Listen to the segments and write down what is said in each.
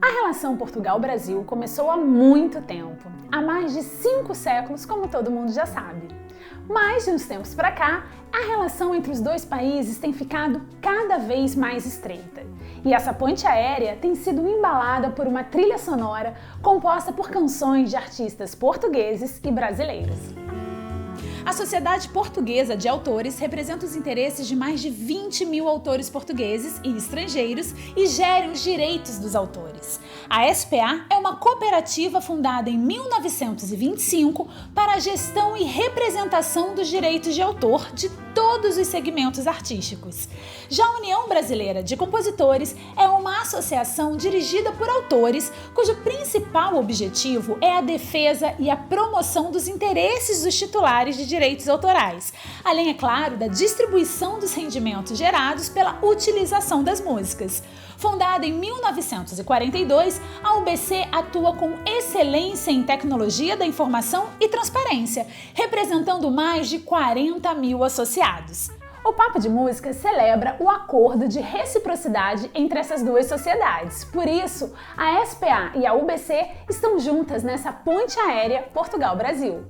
A relação Portugal-Brasil começou há muito tempo, há mais de 5 séculos, como todo mundo já sabe. Mas, de uns tempos para cá, a relação entre os dois países tem ficado cada vez mais estreita. E essa ponte aérea tem sido embalada por uma trilha sonora composta por canções de artistas portugueses e brasileiros. A Sociedade Portuguesa de Autores representa os interesses de mais de 20 mil autores portugueses e estrangeiros e gere os direitos dos autores. A SPA é uma cooperativa fundada em 1925 para a gestão e representação dos direitos de autor de todos os segmentos artísticos. Já a União Brasileira de Compositores é uma associação dirigida por autores cujo principal objetivo é a defesa e a promoção dos interesses dos titulares de direitos autorais, além, é claro, da distribuição dos rendimentos gerados pela utilização das músicas. Fundada em 1942, a UBC atua com excelência em tecnologia da informação e transparência, representando mais de 40 mil associados. O Papo de Música celebra o acordo de reciprocidade entre essas duas sociedades. Por isso, a SPA e a UBC estão juntas nessa ponte aérea Portugal-Brasil.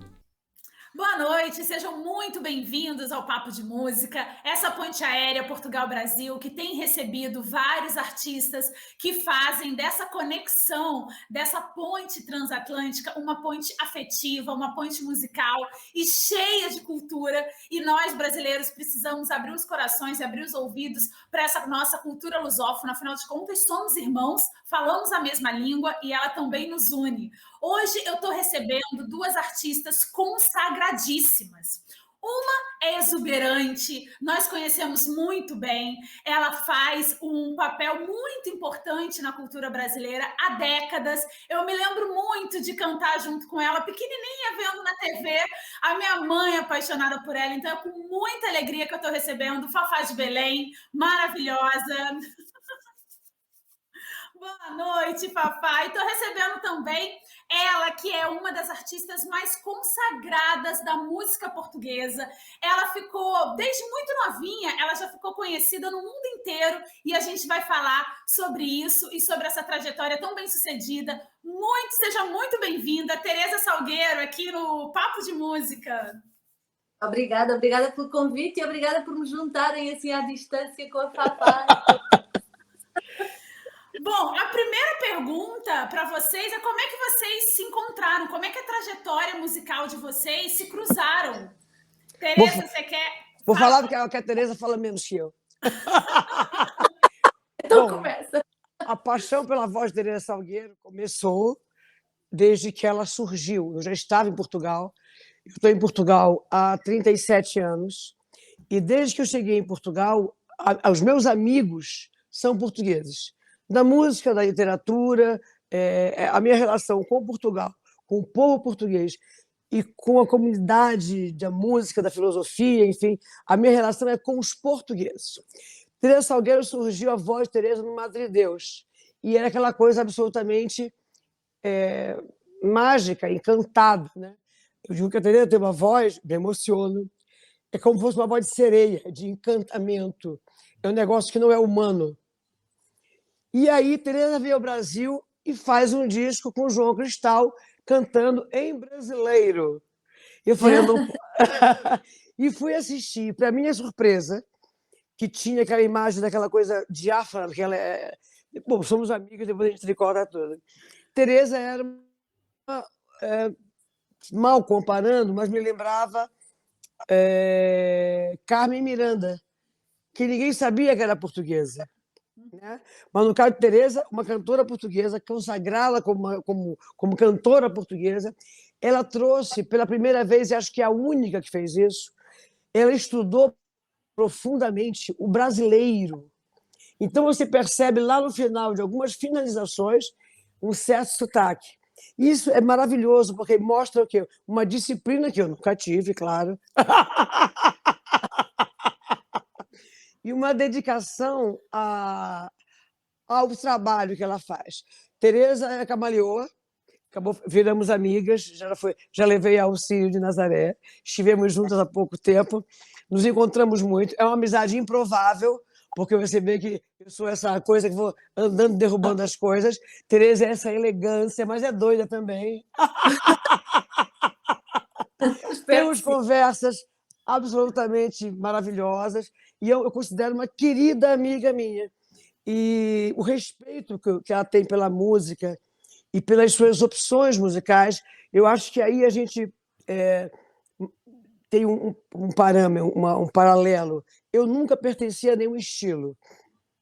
Boa noite, sejam muito bem-vindos ao Papo de Música, essa ponte aérea Portugal-Brasil que tem recebido vários artistas que fazem dessa conexão, dessa ponte transatlântica, uma ponte afetiva, uma ponte musical e cheia de cultura, e nós brasileiros precisamos abrir os corações e abrir os ouvidos para essa nossa cultura lusófona, afinal de contas somos irmãos, falamos a mesma língua e ela também nos une. Hoje eu estou recebendo duas artistas consagradíssimas. Uma é exuberante, nós conhecemos muito bem, ela faz um papel muito importante na cultura brasileira há décadas. Eu me lembro muito de cantar junto com ela, pequenininha, vendo na TV, a minha mãe apaixonada por ela, então é com muita alegria que eu estou recebendo Fafá de Belém, maravilhosa. Boa noite, Fafá. E estou recebendo também ela, que é uma das artistas mais consagradas da música portuguesa. Ela ficou, desde muito novinha, ela já ficou conhecida no mundo inteiro e a gente vai falar sobre isso e sobre essa trajetória tão bem-sucedida. Seja muito bem-vinda, Tereza Salgueiro, aqui no Papo de Música. Obrigada pelo convite e obrigada por me juntarem assim à distância com a Fafá. Bom, a primeira pergunta para vocês é como é que vocês se encontraram? Como é que a trajetória musical de vocês se cruzaram? Tereza, você quer... Vou falar porque a Tereza fala menos que eu. Então começa. A paixão pela voz de Tereza Salgueiro começou desde que ela surgiu. Eu já estava em Portugal. Eu estou em Portugal há 37 anos. E desde que eu cheguei em Portugal, os meus amigos são portugueses. Da música, da literatura, a minha relação com Portugal, com o povo português e com a comunidade da música, da filosofia, enfim, a minha relação é com os portugueses. Tereza Salgueiro surgiu a voz de Tereza no Madre Deus, e era aquela coisa absolutamente mágica, encantada, né? Eu digo que a Tereza tem uma voz, me emociono, é como se fosse uma voz de sereia, de encantamento, é um negócio que não é humano. E aí, Tereza veio ao Brasil e faz um disco com o João Cristal, cantando em brasileiro. Eu falei, eu não... E fui assistir. Para minha surpresa, que tinha aquela imagem daquela coisa diáfana, que ela é... Bom, somos amigas, depois a gente tricola toda. Tereza era mal comparando, mas me lembrava Carmen Miranda, que ninguém sabia que era portuguesa. Né? Mas no caso de Tereza, uma cantora portuguesa, consagrada como cantora portuguesa, ela trouxe pela primeira vez, e acho que é a única que fez isso, ela estudou profundamente o brasileiro. Então você percebe lá no final de algumas finalizações um certo sotaque. Isso é maravilhoso, porque mostra o quê? Uma disciplina que eu nunca tive, claro. E uma dedicação ao trabalho que ela faz. Tereza é camaleoa, viramos amigas, já levei ao Círio de Nazaré, estivemos juntas há pouco tempo, nos encontramos muito, é uma amizade improvável, porque você vê que eu sou essa coisa que vou andando, derrubando as coisas. Tereza é essa elegância, mas é doida também. Espero que Temos sim. conversas absolutamente maravilhosas e eu considero uma querida amiga minha. E o respeito que ela tem pela música e pelas suas opções musicais, eu acho que aí a gente tem um parâmetro, um paralelo. Eu nunca pertenci a nenhum estilo.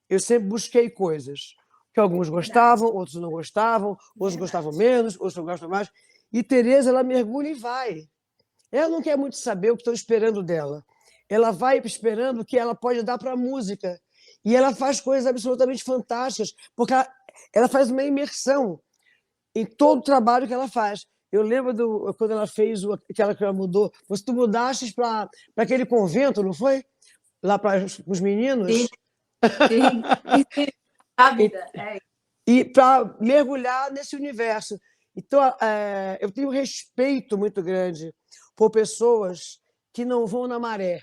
Eu sempre busquei coisas que alguns gostavam, outros não gostavam, outros gostavam menos, outros não gostam mais. E Tereza, ela mergulha e vai. Ela não quer muito saber o que estão esperando dela. Ela vai esperando o que ela pode dar para a música. E ela faz coisas absolutamente fantásticas, porque ela faz uma imersão em todo o trabalho que ela faz. Eu lembro quando ela fez aquela que ela mudou. Tu mudaste para aquele convento, não foi? Lá para os meninos? Sim, sim, sim. Rápida, é. E para mergulhar nesse universo. Então, eu tenho um respeito muito grande por pessoas que não vão na maré,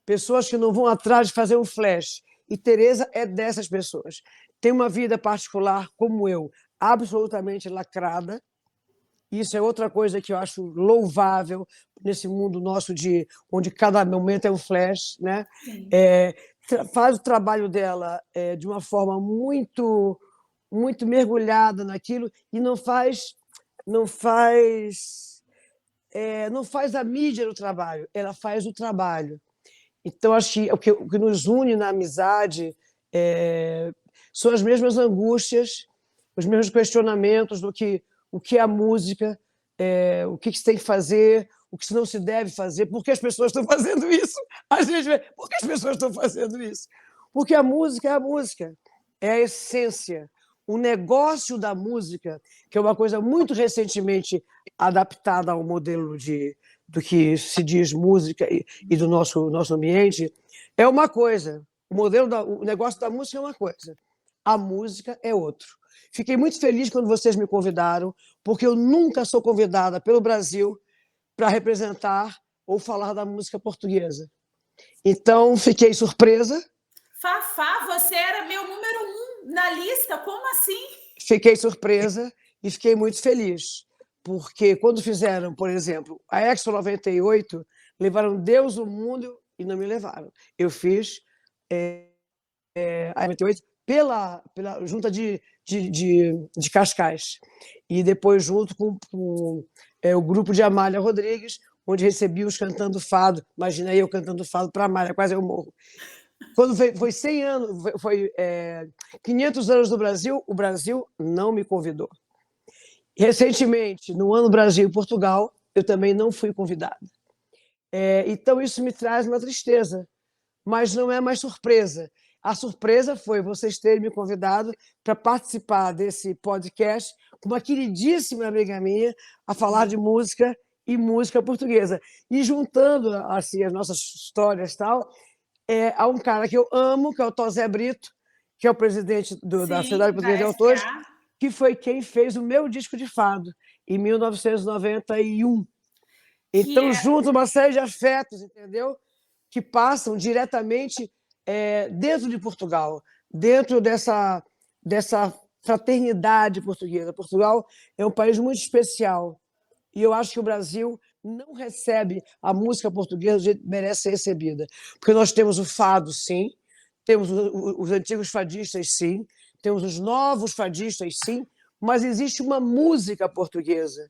pessoas que não vão atrás de fazer um flash. E Tereza é dessas pessoas. Tem uma vida particular, como eu, absolutamente lacrada. Isso é outra coisa que eu acho louvável nesse mundo nosso onde cada momento é um flash, né? Faz o trabalho dela de uma forma muito muito mergulhada naquilo e não faz a mídia no trabalho, ela faz o trabalho. Então, acho que o que nos une na amizade são as mesmas angústias, os mesmos questionamentos do que o que é a música, o que se tem que fazer, o que não se deve fazer, por que as pessoas estão fazendo isso? A gente vê, por que as pessoas estão fazendo isso? Porque a música é a música, é a essência. O negócio da música, que é uma coisa muito recentemente adaptada ao modelo do que se diz música e do nosso ambiente, é uma coisa. O negócio da música é uma coisa, a música é outro. Fiquei muito feliz quando vocês me convidaram, porque eu nunca sou convidada pelo Brasil para representar ou falar da música portuguesa. Então, fiquei surpresa. Fafá, você era meu número 1 na lista, como assim? Fiquei surpresa e fiquei muito feliz, porque quando fizeram, por exemplo, a Expo 98, levaram Deus, o mundo e não me levaram. Eu fiz a 98 pela junta de Cascais e depois junto com o grupo de Amália Rodrigues, onde recebi os cantando fado. Imagina eu cantando fado para Amália, quase eu morro. Quando foi 100 anos, foi 500 anos do Brasil, o Brasil não me convidou. Recentemente, no Ano Brasil e Portugal, eu também não fui convidada. Então, isso me traz uma tristeza, mas não é mais surpresa. A surpresa foi vocês terem me convidado para participar desse podcast com uma queridíssima amiga minha a falar de música e música portuguesa. E juntando assim, as nossas histórias e tal, há um cara que eu amo, que é o Tosé Brito, que é o presidente da Sociedade Portuguesa de Autores, que foi quem fez o meu disco de fado, em 1991. Então, junto uma série de afetos, entendeu? Que passam diretamente dentro de Portugal, dentro dessa fraternidade portuguesa. Portugal é um país muito especial e eu acho que o Brasil não recebe a música portuguesa do jeito que merece ser recebida. Porque nós temos o fado, sim, temos os antigos fadistas, sim, temos os novos fadistas, sim, mas existe uma música portuguesa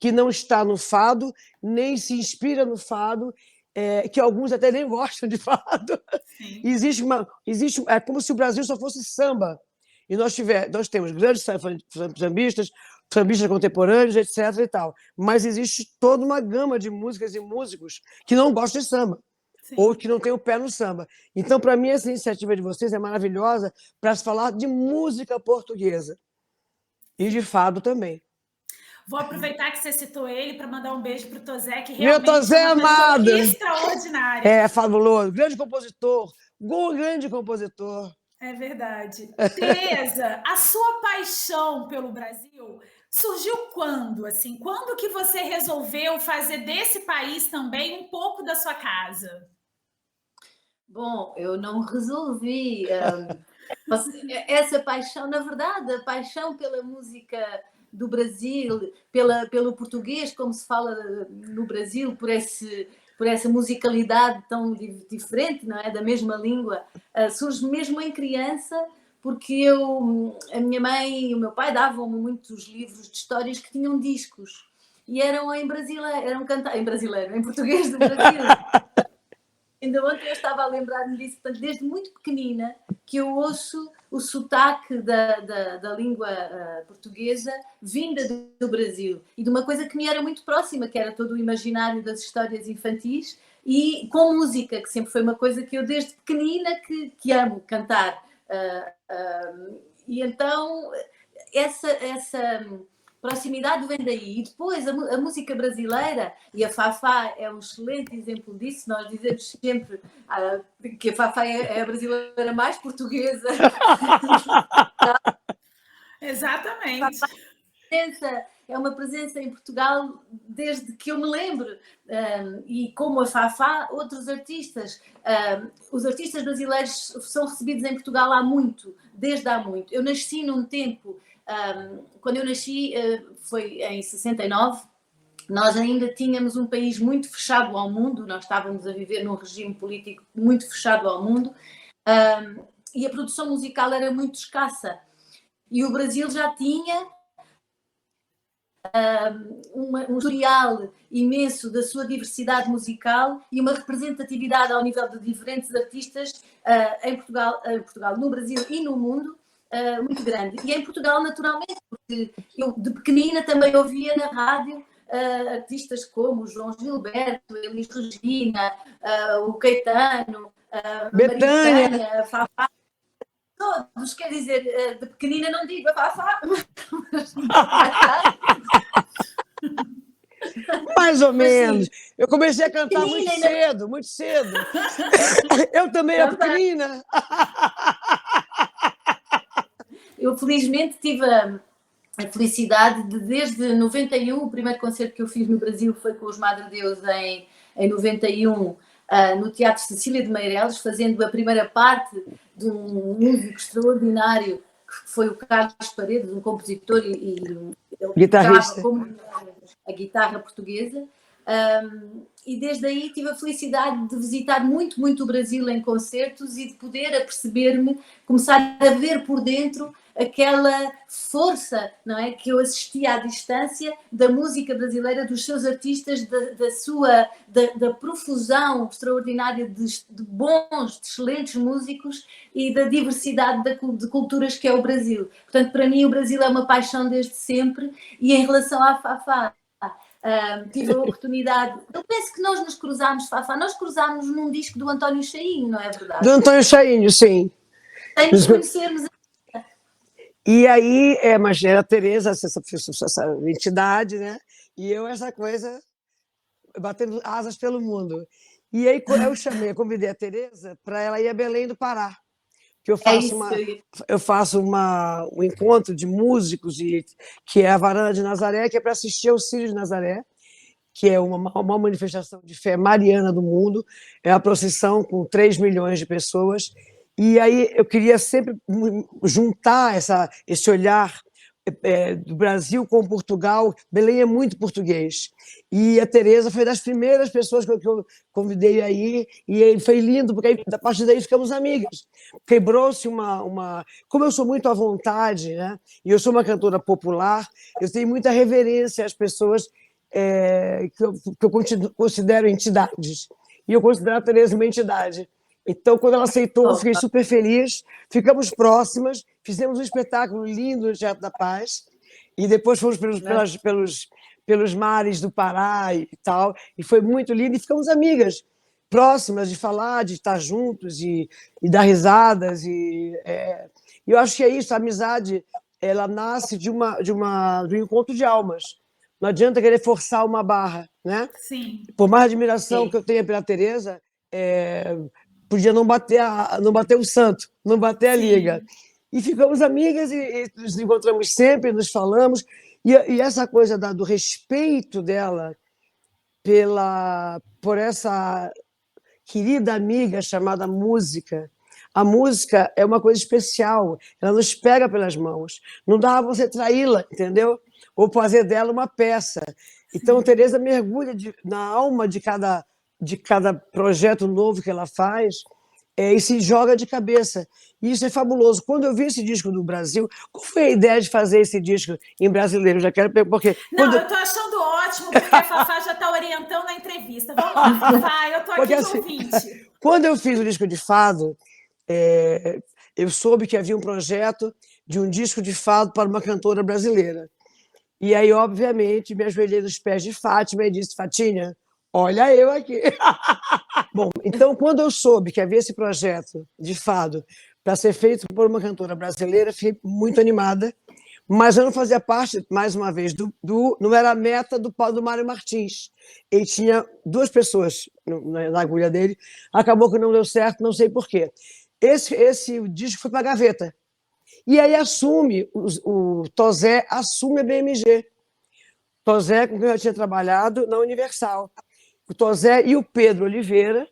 que não está no fado, nem se inspira no fado, que alguns até nem gostam de fado. É como se o Brasil só fosse samba. E nós temos grandes sambistas, sambistas contemporâneos, etc. e tal. Mas existe toda uma gama de músicas e músicos que não gostam de samba. Sim. Ou que não tem o pé no samba. Então, para mim, essa iniciativa de vocês é maravilhosa para se falar de música portuguesa. E de fado também. Vou aproveitar que você citou ele para mandar um beijo para o Tosé, que realmente meu Tosé é uma amado. pessoa extraordinária. É fabuloso, grande compositor, grande compositor. É verdade. Tereza, a sua paixão pelo Brasil surgiu quando? Assim, quando que você resolveu fazer desse país também um pouco da sua casa? Bom, eu não resolvi. Essa paixão, na verdade, a paixão pela música do Brasil, pelo português, como se fala no Brasil, por essa musicalidade tão diferente, não é? Da mesma língua, surge mesmo em criança, porque a minha mãe e o meu pai davam-me muitos livros de histórias que tinham discos e eram em brasileiro, em brasileiro, em português do Brasil. Ainda ontem eu estava a lembrar-me disso, portanto, desde muito pequenina que eu ouço o sotaque da língua portuguesa vinda do Brasil e de uma coisa que me era muito próxima, que era todo o imaginário das histórias infantis e com música, que sempre foi uma coisa que eu desde pequenina que amo cantar. E então essa proximidade vem daí. E depois a música brasileira, e a Fafá é um excelente exemplo disso, nós dizemos sempre que a Fafá é a brasileira mais portuguesa. Exatamente. É uma presença em Portugal desde que eu me lembro. E como a Fafá, outros artistas. Os artistas brasileiros são recebidos em Portugal desde há muito. Eu nasci num tempo... quando eu nasci foi em 69, nós ainda tínhamos um país muito fechado ao mundo, nós estávamos a viver num regime político muito fechado ao mundo, e a produção musical era muito escassa. E o Brasil já tinha um historial imenso da sua diversidade musical e uma representatividade ao nível de diferentes artistas em Portugal, no Brasil e no mundo, muito grande. E em Portugal, naturalmente, porque eu de pequenina também ouvia na rádio artistas como o João Gilberto, Elis Regina, o Caetano, a Betânia, a Fafá. Todos, quer dizer, de pequenina não digo a Fafá. Mais ou menos. Eu comecei a cantar muito cedo. Eu também era pequenina. Eu, felizmente, tive a felicidade de, desde 91, o primeiro concerto que eu fiz no Brasil foi com os Madre Deus em 91, no Teatro Cecília de Meireles, fazendo a primeira parte de um músico extraordinário, que foi o Carlos Paredes, um compositor e guitarrista, a guitarra portuguesa. E desde aí tive a felicidade de visitar muito, muito o Brasil em concertos e de poder aperceber-me, começar a ver por dentro aquela força, não é, que eu assistia à distância da música brasileira, dos seus artistas, da profusão extraordinária de bons, de excelentes músicos e da diversidade de culturas que é o Brasil. Portanto, para mim o Brasil é uma paixão desde sempre. E em relação à Fafá, tive a oportunidade, eu penso que nós nos cruzámos, Fafá, nós cruzámos num disco do António Chainho, não é verdade? Do António Chainho, sim. Sem nos conhecermos. E aí, mas era a Tereza, essa entidade, né? E eu, essa coisa, batendo asas pelo mundo. E aí, eu convidei a Tereza para ela ir a Belém do Pará. Que eu faço um encontro de músicos, que é a Varanda de Nazaré, que é para assistir ao Círio de Nazaré, que é uma manifestação de fé mariana do mundo, é uma procissão com 3 milhões de pessoas. E aí eu queria sempre juntar esse olhar do Brasil com Portugal. Belém é muito português. E a Tereza foi das primeiras pessoas que eu convidei aí, e foi lindo, porque aí, a partir daí ficamos amigas. Quebrou-se Como eu sou muito à vontade, né? E eu sou uma cantora popular, eu tenho muita reverência às pessoas que eu considero entidades. E eu considero a Tereza uma entidade. Então, quando ela aceitou, eu fiquei super feliz, ficamos próximas, fizemos um espetáculo lindo no Teatro da Paz, e depois fomos pelos mares do Pará e tal, e foi muito lindo, e ficamos amigas, próximas de falar, de estar juntos e dar risadas. E eu acho que é isso, a amizade, ela nasce de um encontro de almas. Não adianta querer forçar uma barra, né? Sim. Por mais admiração que eu tenha pela Tereza, podia não bater o santo, não bater a liga. E ficamos amigas e nos encontramos sempre, nos falamos. E essa coisa do respeito dela por essa querida amiga chamada música. A música é uma coisa especial, ela nos pega pelas mãos. Não dá para você traí-la, entendeu? Ou fazer dela uma peça. Então, Teresa mergulha na alma de cada projeto novo que ela faz, e se joga de cabeça. E isso é fabuloso. Quando eu vi esse disco do Brasil, qual foi a ideia de fazer esse disco em brasileiro? Eu já quero porque Não, eu estou achando ótimo, porque a Fafá já está orientando a entrevista. Vamos lá, Fafá, eu estou aqui de assim, ouvinte. Quando eu fiz o disco de fado, eu soube que havia um projeto de um disco de fado para uma cantora brasileira. E aí, obviamente, me ajoelhei nos pés de Fátima e disse: Fatinha, olha eu aqui. Bom, então, quando eu soube que havia esse projeto de fado para ser feito por uma cantora brasileira, fiquei muito animada, mas eu não fazia parte, mais uma vez, não era a meta do Mário Martins. Ele tinha 2 pessoas na agulha dele, acabou que não deu certo, não sei por quê. Esse disco foi para a gaveta. E aí o Tozé assume a BMG. Tozé, com quem eu tinha trabalhado na Universal. O Tozé e o Pedro Oliveira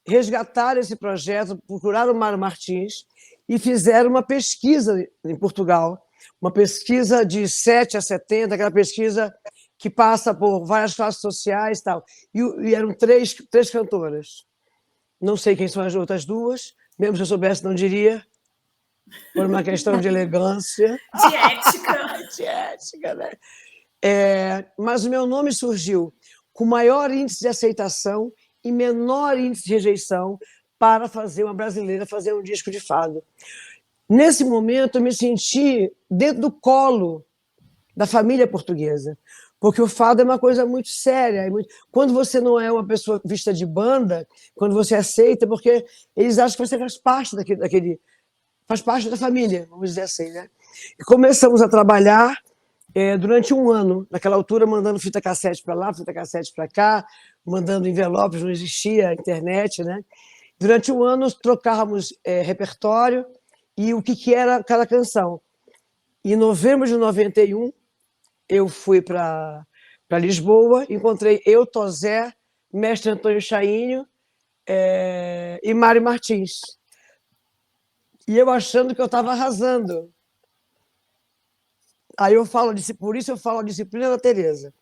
resgataram esse projeto, procuraram o Mário Martins e fizeram uma pesquisa em Portugal, uma pesquisa de 7 a 70, aquela pesquisa que passa por várias classes sociais e tal. E eram três cantoras. Não sei quem são as outras 2, mesmo se eu soubesse, não diria, por uma questão de elegância. De ética. De ética, né? Mas o meu nome surgiu com maior índice de aceitação e menor índice de rejeição para fazer uma brasileira fazer um disco de fado. Nesse momento, eu me senti dentro do colo da família portuguesa, porque o fado é uma coisa muito séria. Quando você não é uma pessoa vista de banda, quando você aceita, porque eles acham que você faz parte faz parte da família, vamos dizer assim, né? E começamos a trabalhar durante um ano, naquela altura, mandando fita cassete para lá, fita cassete para cá, mandando envelopes, não existia internet, né? Durante um ano, trocávamos repertório e o que era cada canção. Em novembro de 91, eu fui para Lisboa, encontrei Tozé, mestre Antônio Chaínho e Mário Martins. E eu achando que eu estava arrasando. Aí por isso eu falo a disciplina da Teresa.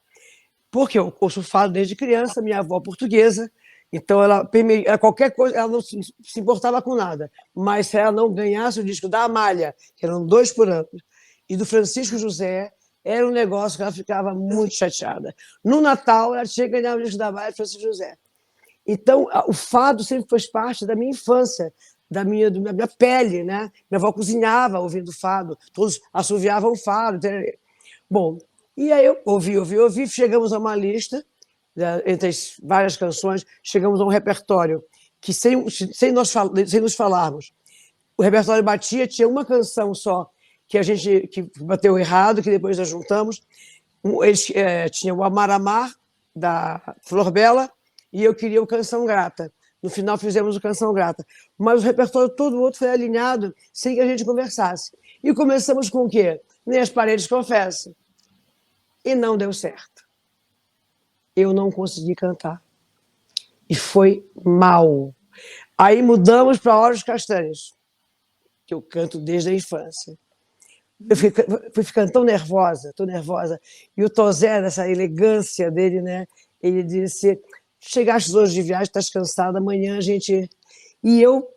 Porque eu ouço fado desde criança, minha avó portuguesa, então ela qualquer coisa, ela não se importava com nada. Mas se ela não ganhasse o disco da Amália, que eram 2 por ano, e do Francisco José, era um negócio que ela ficava muito chateada. No Natal, ela tinha que ganhar o disco da Amália e do Francisco José. Então, o fado sempre fez parte da minha infância, da minha pele, né? Minha avó cozinhava ouvindo fado, todos assoviavam fado. Bom, e aí eu ouvi, chegamos a uma lista, entre as várias canções, chegamos a um repertório que, sem nos falarmos, o repertório batia, tinha uma canção só que bateu errado, que depois nós juntamos. Eles tinham o Amar Amar, da Flor Bela, e eu queria o Canção Grata. No final fizemos o Canção Grata. Mas o repertório todo outro foi alinhado sem que a gente conversasse. E começamos com o quê? Nem as paredes confessam. E não deu certo. Eu não consegui cantar. E foi mal. Aí mudamos para Olhos Castanhos, que eu canto desde a infância. Eu fui ficando tão nervosa. E o Tozé, dessa elegância dele, né? Ele disse: chegaste hoje de viagem, estás cansada, amanhã a gente... E eu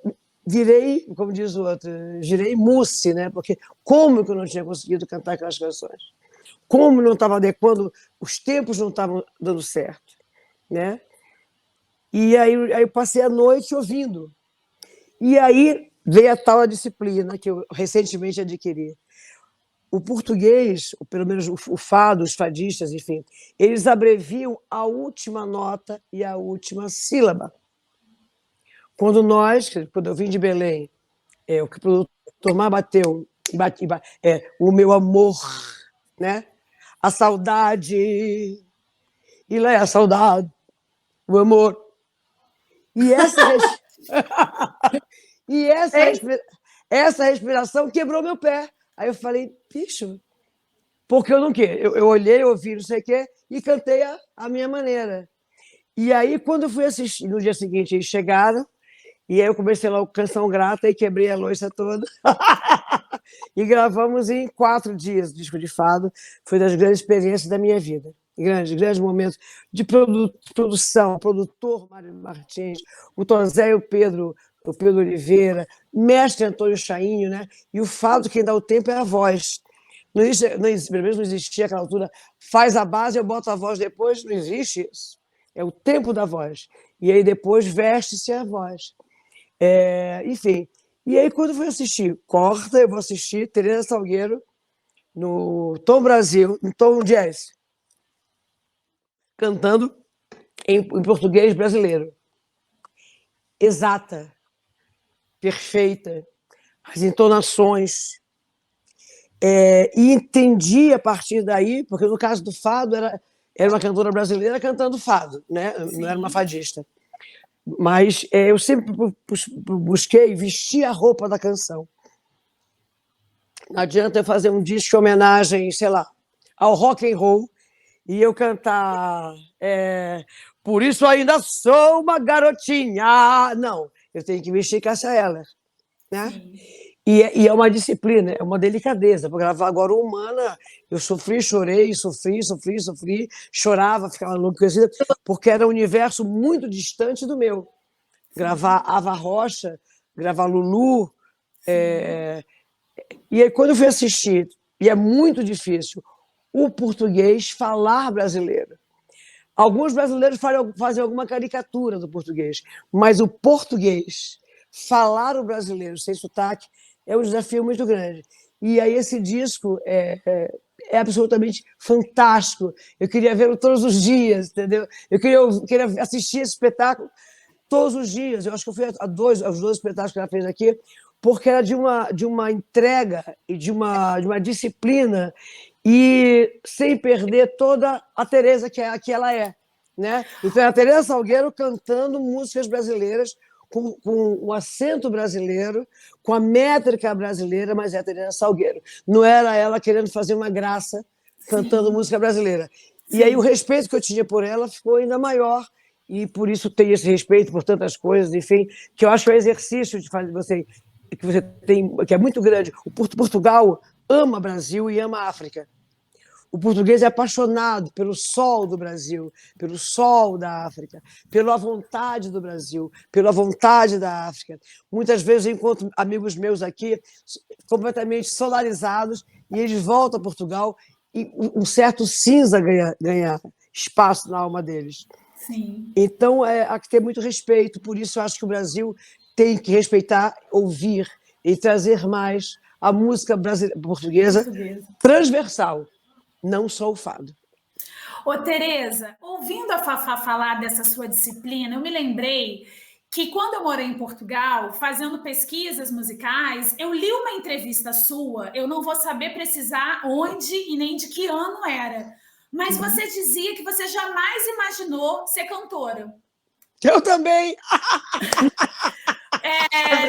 virei, como diz o outro, girei mousse, né? Porque como que eu não tinha conseguido cantar aquelas canções? Como não estava adequando, os tempos não estavam dando certo, né? E aí eu passei a noite ouvindo. E aí veio a tal disciplina que eu recentemente adquiri. O português, ou pelo menos o fado, os fadistas, enfim, eles abreviam a última nota e a última sílaba. Quando eu vim de Belém, o que o produtor mais bateu, o meu amor, né? A saudade, e lá é a saudade, o amor. E essa respiração quebrou meu pé. Aí eu falei: bicho, porque eu não quero. Eu olhei, ouvi, não sei o quê, e cantei a minha maneira. E aí, quando eu fui assistir, no dia seguinte, eles chegaram, e aí eu comecei lá o Canção Grata e quebrei a louça toda. E gravamos em 4 dias o disco de fado. Foi das grandes experiências da minha vida. Grandes momentos de produção, produtor Mário Martins, o Tosé e o Pedro Oliveira, mestre Antônio Chainho, né? E o fado, quem dá o tempo é a voz. Pelo menos não existia aquela altura, faz a base, eu boto a voz depois, não existe isso. É o tempo da voz. E aí depois veste-se a voz. Enfim. E aí, quando eu fui assistir, eu vou assistir Tereza Salgueiro no Tom Brasil, no Tom Jazz, cantando em português brasileiro. Exata, perfeita, as entonações. E entendi a partir daí, porque no caso do fado era uma cantora brasileira cantando fado, né? Não era uma fadista. Mas eu sempre busquei vestir a roupa da canção. Não adianta eu fazer um disco de homenagem, sei lá, ao rock and roll e eu cantar Por isso ainda sou uma garotinha. Não, eu tenho que vestir Cássia Eller, né? E é uma disciplina, é uma delicadeza. Para gravar agora Humana, eu sofri, chorei, sofri, chorava, ficava enlouquecida, porque era um universo muito distante do meu. Gravar Ava Rocha, gravar Lulu. E aí, quando eu fui assistir, e é muito difícil, o português falar brasileiro. Alguns brasileiros fazem alguma caricatura do português, mas o português, falar o brasileiro sem sotaque, é um desafio muito grande. E aí esse disco é absolutamente fantástico. Eu queria vê-lo todos os dias, entendeu? Eu queria assistir esse espetáculo todos os dias. Eu acho que eu fui aos 2 espetáculos que ela fez aqui, porque era de uma entrega e de uma disciplina, e sem perder toda a Tereza que ela é, né? Então é a Tereza Salgueiro cantando músicas brasileiras com o acento brasileiro, com a métrica brasileira, mas é a Tereza Salgueiro. Não era ela querendo fazer uma graça cantando música brasileira. E aí o respeito que eu tinha por ela ficou ainda maior, e por isso tenho esse respeito por tantas coisas, enfim, que eu acho que é um exercício de fazer que você tem, que é muito grande. Portugal ama o Brasil e ama a África. O português é apaixonado pelo sol do Brasil, pelo sol da África, pela vontade do Brasil, pela vontade da África. Muitas vezes eu encontro amigos meus aqui completamente solarizados e eles voltam a Portugal e um certo cinza ganha espaço na alma deles. Sim. Então, há que ter muito respeito. Por isso, eu acho que o Brasil tem que respeitar, ouvir e trazer mais a música portuguesa transversal, não só o fado. Ô, Tereza, ouvindo a Fafá falar dessa sua disciplina, eu me lembrei que quando eu morei em Portugal, fazendo pesquisas musicais, eu li uma entrevista sua, eu não vou saber precisar onde e nem de que ano era, mas você dizia que você jamais imaginou ser cantora. Eu também!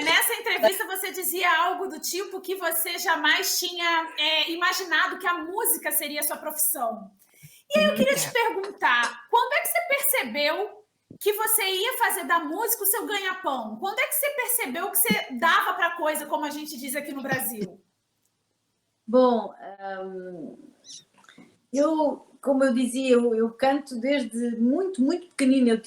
Nessa entrevista você dizia algo do tipo que você jamais tinha imaginado que a música seria a sua profissão. E aí eu queria te perguntar, quando é que você percebeu que você ia fazer da música o seu ganha-pão? Quando é que você percebeu que você dava para coisa, como a gente diz aqui no Brasil? Bom, como eu dizia, eu canto desde muito, muito pequenina.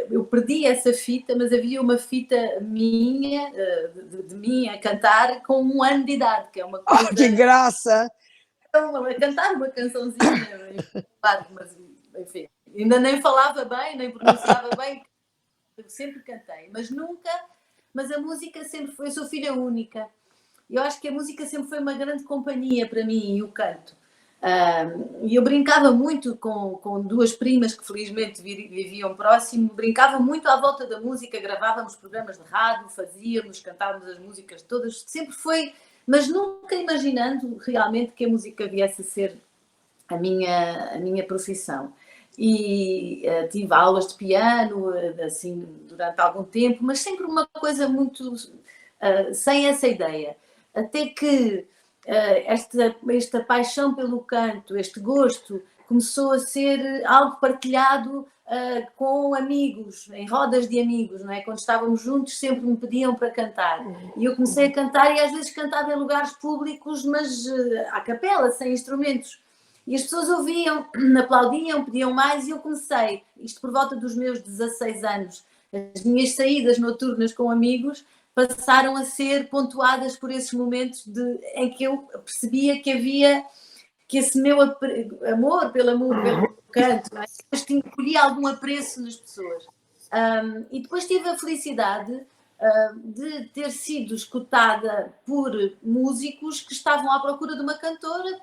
Eu perdi essa fita, mas havia uma fita minha, de mim a cantar com 1 ano de idade, que é uma coisa... Oh, que graça! A cantar uma cançãozinha, claro, mas enfim, ainda nem falava bem, nem pronunciava bem, eu sempre cantei, mas a música sempre foi, eu sou filha única, e eu acho que a música sempre foi uma grande companhia para mim, e o canto. E eu brincava muito com 2 primas que felizmente viviam próximo, brincava muito à volta da música, gravávamos programas de rádio, cantávamos as músicas todas, sempre foi... Mas nunca imaginando realmente que a música viesse a ser a minha profissão. E tive aulas de piano, assim, durante algum tempo, mas sempre uma coisa muito... sem essa ideia. Até que esta paixão pelo canto, este gosto, começou a ser algo partilhado com amigos, em rodas de amigos, não é? Quando estávamos juntos sempre me pediam para cantar. E eu comecei a cantar e às vezes cantava em lugares públicos, mas à capela, sem instrumentos. E as pessoas ouviam, aplaudiam, pediam mais e eu comecei, isto por volta dos meus 16 anos, as minhas saídas noturnas com amigos passaram a ser pontuadas por esses momentos em que eu percebia que havia, que esse meu amor pelo canto, não é? Mas colhia algum apreço nas pessoas. E depois tive a felicidade de ter sido escutada por músicos que estavam à procura de uma cantora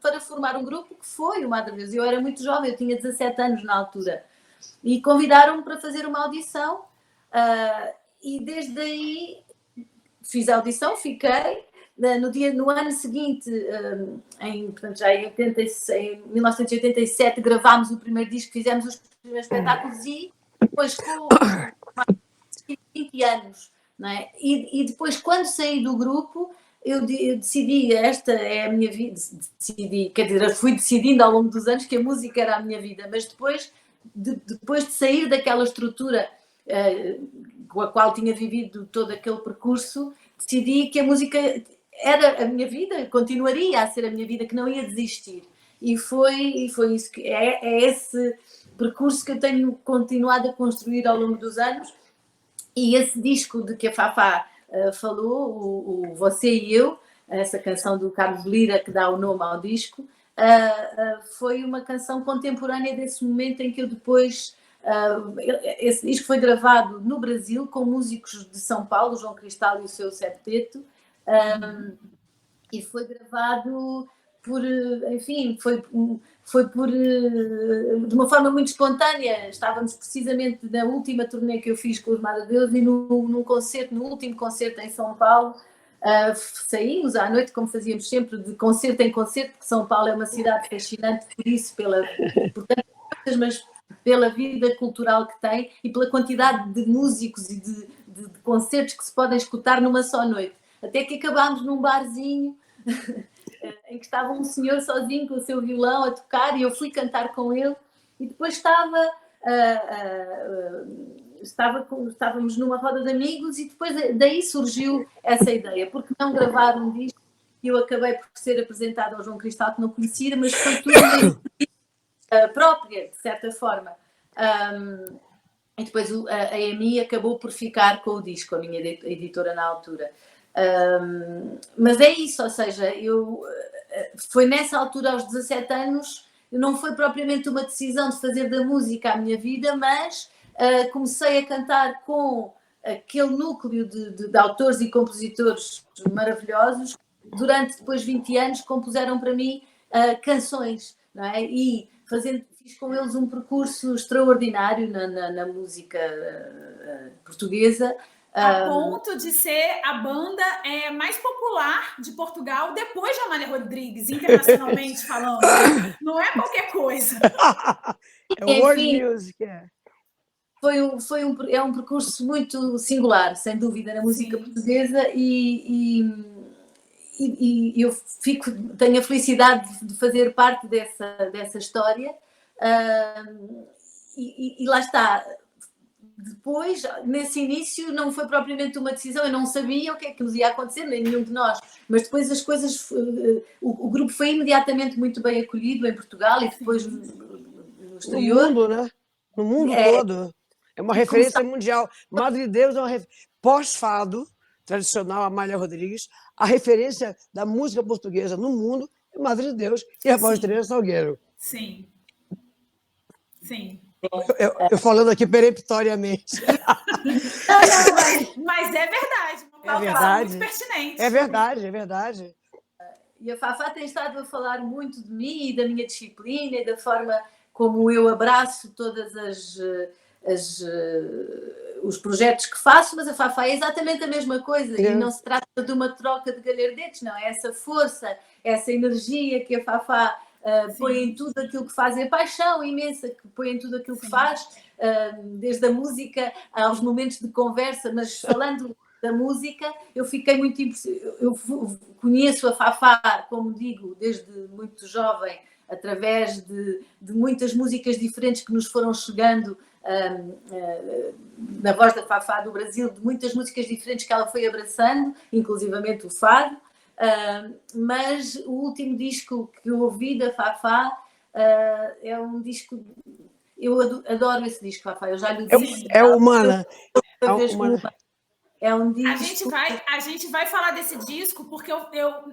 para formar um grupo, que foi o Madre Deus. Eu era muito jovem, eu tinha 17 anos na altura. E convidaram-me para fazer uma audição e desde aí fiz a audição, fiquei. No ano seguinte, portanto, já em 1987, gravámos o primeiro disco, fizemos os primeiros espetáculos e depois com 20 anos, não é? E depois, quando saí do grupo, eu decidi, esta é a minha vida, quer dizer, eu fui decidindo ao longo dos anos que a música era a minha vida, mas depois de sair daquela estrutura com a qual tinha vivido todo aquele percurso, decidi que a música era a minha vida, continuaria a ser a minha vida, que não ia desistir. E foi isso que é esse percurso que eu tenho continuado a construir ao longo dos anos. E esse disco de que a Fafá falou, o Você e Eu, essa canção do Carlos Lira que dá o nome ao disco, foi uma canção contemporânea desse momento em que eu depois... esse disco foi gravado no Brasil com músicos de São Paulo, João Cristal e o seu septeto, e foi gravado por, enfim, foi de uma forma muito espontânea. Estávamos precisamente na última turnê que eu fiz com os Madre Deus e no último concerto em São Paulo, saímos à noite, como fazíamos sempre, de concerto em concerto, porque São Paulo é uma cidade fascinante por isso, mas pela vida cultural que tem e pela quantidade de músicos e de concertos que se podem escutar numa só noite. Até que acabámos num barzinho em que estava um senhor sozinho com o seu violão a tocar e eu fui cantar com ele e depois estávamos numa roda de amigos e depois daí surgiu essa ideia, porque não gravar um disco, e eu acabei por ser apresentada ao João Cristal, que não conhecia, mas foi tudo própria, de certa forma. E depois a EMI acabou por ficar com o disco, a minha editora na altura. Mas é isso, ou seja, foi nessa altura, aos 17 anos, não foi propriamente uma decisão de fazer da música a minha vida, mas comecei a cantar com aquele núcleo de autores e compositores maravilhosos. Durante depois 20 anos compuseram para mim canções, não é? E fiz com eles um percurso extraordinário na música portuguesa. A ponto de ser a banda mais popular de Portugal depois de Amália Rodrigues, internacionalmente falando. Não é qualquer coisa. É world music, é um percurso muito singular, sem dúvida, na música portuguesa e eu tenho a felicidade de fazer parte dessa história. E lá está. Depois, nesse início, não foi propriamente uma decisão, eu não sabia o que é que nos ia acontecer, nem nenhum de nós, mas depois as coisas, o grupo foi imediatamente muito bem acolhido em Portugal e depois no exterior. No mundo, né? No mundo todo. É uma referência mundial. Madre Deus é uma pós-fado tradicional, Amália Rodrigues, a referência da música portuguesa no mundo é Madre Deus e a voz de Teresa Salgueiro. Sim. Sim. Eu falando aqui peremptoriamente. Não, mas é verdade. É verdade. Muito pertinente. É verdade, é verdade. E a Fafá tem estado a falar muito de mim e da minha disciplina e da forma como eu abraço todas os projetos que faço, mas a Fafá é exatamente a mesma coisa e não se trata de uma troca de galhardetes, não. É essa força, essa energia que a Fafá põe em tudo aquilo que faz, é paixão imensa que põe em tudo aquilo que faz, desde a música aos momentos de conversa, mas falando da música, eu fiquei muito impressionada. Eu conheço a Fafá, como digo, desde muito jovem, através de muitas músicas diferentes que nos foram chegando na voz da Fafá do Brasil, de muitas músicas diferentes que ela foi abraçando, inclusivamente o fado. Mas o último disco que eu ouvi da Fafá é um disco... Eu adoro esse disco, Fafá. Eu já lhe disse. É Humana. É um disco... A gente vai falar desse disco, porque eu